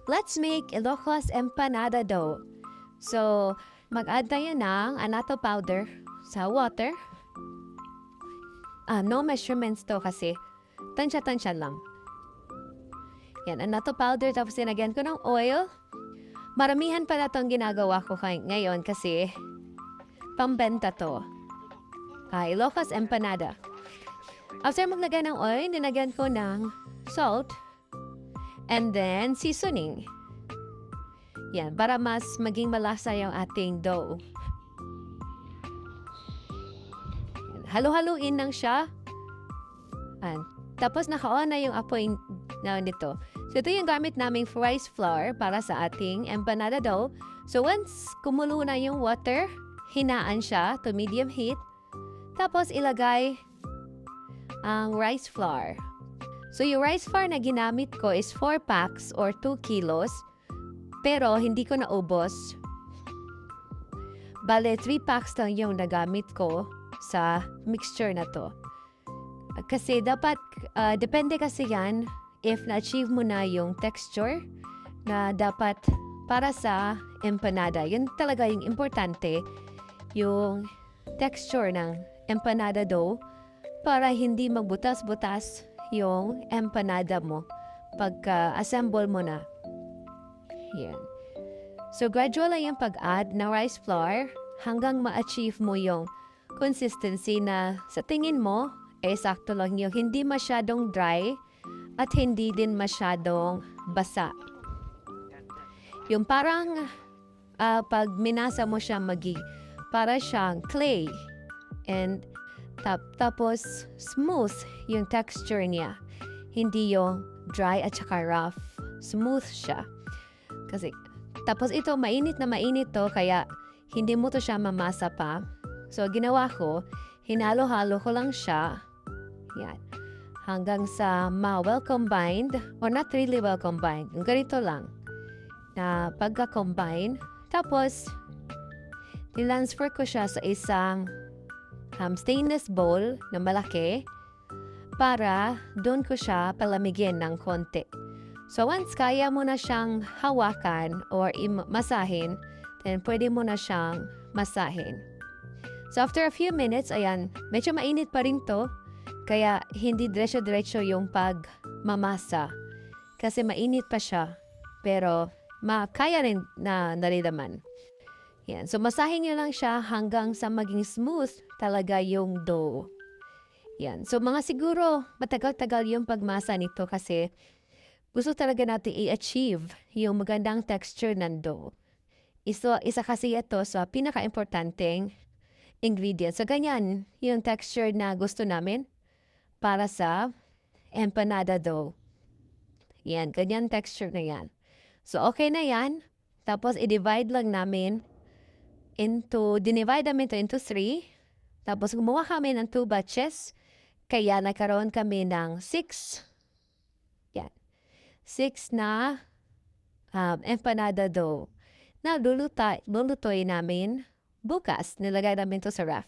Let's make Ilocos empanada dough. So, mag-add tayo ng annatto powder sa water. No measurements to kasi. Tansya-tansya lang. Yan, annatto powder. Tapos sinagyan ko ng oil. Maramihan pala itong ginagawa ko ngayon kasi pambenta to. Ilocos empanada. After maglagay ng oil, dinagyan ko ng salt. And then, seasoning. Yan, para mas maging malasa yung ating dough. Halo-haluin lang siya. Tapos naka-on na yung apoy na nito. So, ito yung gamit naming rice flour para sa ating empanada dough. So, once kumulo na yung water, hinaan siya to medium heat. Tapos, ilagay ang rice flour. So, yung rice flour na ginamit ko is 4 packs or 2 kilos. Pero, hindi ko naubos. Bale, 3 packs lang yung nagamit ko sa mixture na to. Kasi dapat, depende kasi yan if na-achieve mo na yung texture na dapat para sa empanada. Yun talaga yung importante, yung texture ng empanada dough para hindi magbutas-butas yung empanada mo pagka-assemble mo na. Yan. So, gradual lang yung pag-add ng rice flour hanggang ma-achieve mo yung consistency na sa tingin mo, sakto lang yung hindi masyadong dry at hindi din masyadong basa. Yung parang pag minasa mo siya para siyang clay. And tapos smooth yung texture niya. Hindi yung dry at saka rough. Smooth siya. Tapos ito, mainit na mainit to, kaya hindi mo to siya mamasa pa. So, ginawa ko, hinalo-halo ko lang siya. Yan. Hanggang sa well combined, or not really well combined. Yung ganito lang. Na pagka-combine. Tapos, transfer ko siya sa isang stainless bowl na malaki para doon ko siya palamigin ng konti. So, once kaya mo na siyang hawakan or masahin, then pwede mo na siyang masahin. So, after a few minutes, ayan, medyo mainit pa rin to. Kaya, hindi diretso-diretso yung pagmamasa. Kasi mainit pa siya. Pero, kaya rin na naridaman. Yan. So, masahin nyo lang siya hanggang sa maging smooth talaga yung dough. Yan. So, mga siguro, matagal-tagal yung pagmasa nito kasi gusto talaga natin i-achieve yung magandang texture ng dough. Isa kasi ito sa pinaka-importanteng ingredient. So, ganyan yung texture na gusto namin para sa empanada dough. Yan, ganyan texture na yan. So, okay na yan. Tapos, i-divide lang namin dinivide namin ito into 3. Tapos, gumawa kami ng 2 batches. Kaya, nagkaroon kami ng 6. Yan. 6 na empanada dough na lulutuin namin bukas. Nilagay namin ito sa ref.